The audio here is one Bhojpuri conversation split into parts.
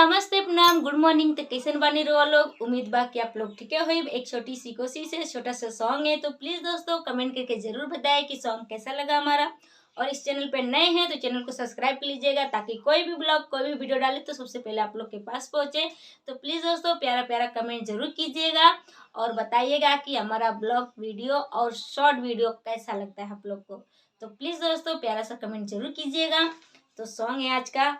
नमस्ते प्रणाम गुड मॉर्निंग। तो कैसे बने रहो लोग, उम्मीद बा कि आप लोग ठीक हो। एक छोटी सी कोशिश है, छोटा सा सॉन्ग है, तो प्लीज़ दोस्तों कमेंट करके ज़रूर बताएं कि सॉन्ग कैसा लगा हमारा। और इस चैनल पे नए हैं तो चैनल को सब्सक्राइब कर लीजिएगा, ताकि कोई भी ब्लॉग कोई भी वीडियो डाले तो सबसे पहले आप लोग के पास पहुँचे। तो प्लीज़ दोस्तों प्यारा प्यारा कमेंट ज़रूर कीजिएगा और बताइएगा कि हमारा ब्लॉग वीडियो और शॉर्ट वीडियो कैसा लगता है आप लोग को। तो प्लीज़ दोस्तों प्यारा सा कमेंट जरूर कीजिएगा। तो सॉन्ग है आज का।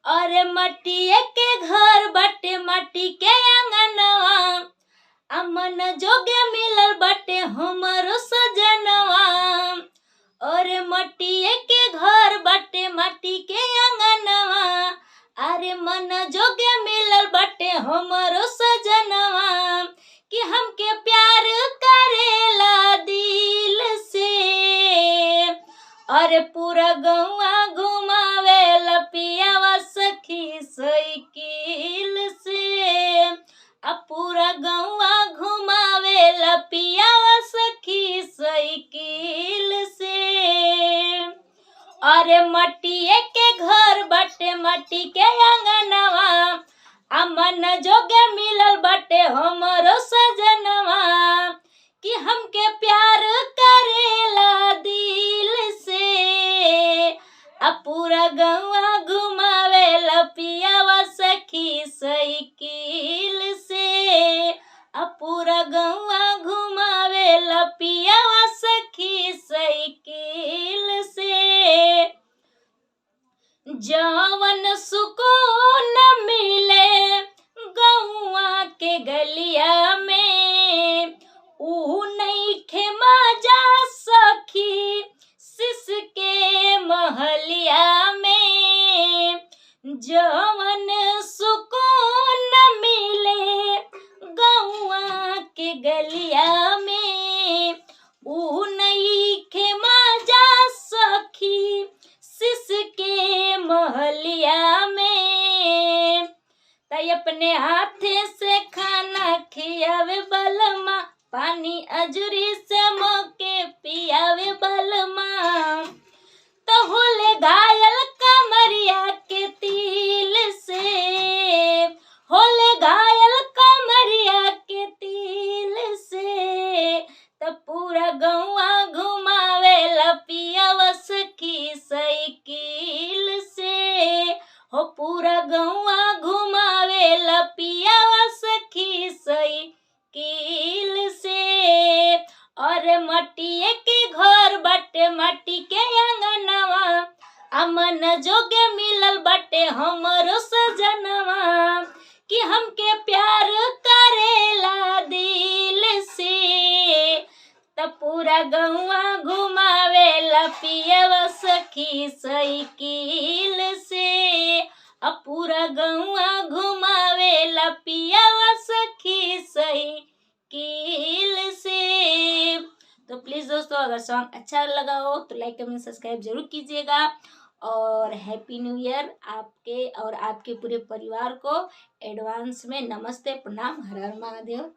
अरे मटिए के घर बटे माटी के आंगनवा, अमन जोगे मिलल बटे हमरो सजनवा। अरे मटिए के घर बटे माटी के आंगनवा, अरे मन जोगे मिलल बटे हमरो सजनवा। कि हमके प्यार करेला दिल से, अरे पूरा गौवा घुमावे लपियावा सखी साइकिल से। अब पूरा गौवा घुमावे लपियावा सखी साइकिल से। अरे मटिए के घर बटे मट्टी के आंगनवा, अमन जोगे मिलल बटे हमरो सजनवा। कि हमके प्यार करेला दिल से, अब पूरा गौवा घुमावे लपियावा सखी साइकिल से। अब पूरा गौवा घुमावे लपियावा सखी साइकिल से। जवन सुकून मिले गौवा के गलिया में, ऊ नइखे मजा सखी सिसके महलिया में। जवन सुकून मिले गौवा के गलिया में, ऊ नइखे मजा सखी सिसके महलिया में। तय अपने हाथे से खाना खियावे बलमा, पानी अजूरी से मोके पियावे बलमा। तो होले घायल कमरिया के तिल से, होले घायल कमरिया के तिल से। तो पूरा गौवा घुमावे लपियावा सखी साइकिल से। हो पूरा गौवा घुमावे लपियावा सखी साइकिल से। और मटिए के घर बटे मट्टी के आंगनवा, अमन जोगे मिलल बटे हमरो सजनवा। कि हमके प्यार करेला दिल से, तब पूरा गौवा घुमावे लपियावा सखी साइकिल से। अब पूरा गौवा घुमावे लपियावा सखी साइकिल से। तो प्लीज़ दोस्तों अगर सॉन्ग अच्छा लगा हो तो लाइक कमेंट सब्सक्राइब जरूर कीजिएगा। और हैप्पी न्यू ईयर आपके और आपके पूरे परिवार को एडवांस में नमस्ते प्रणाम, हर हर महादेव।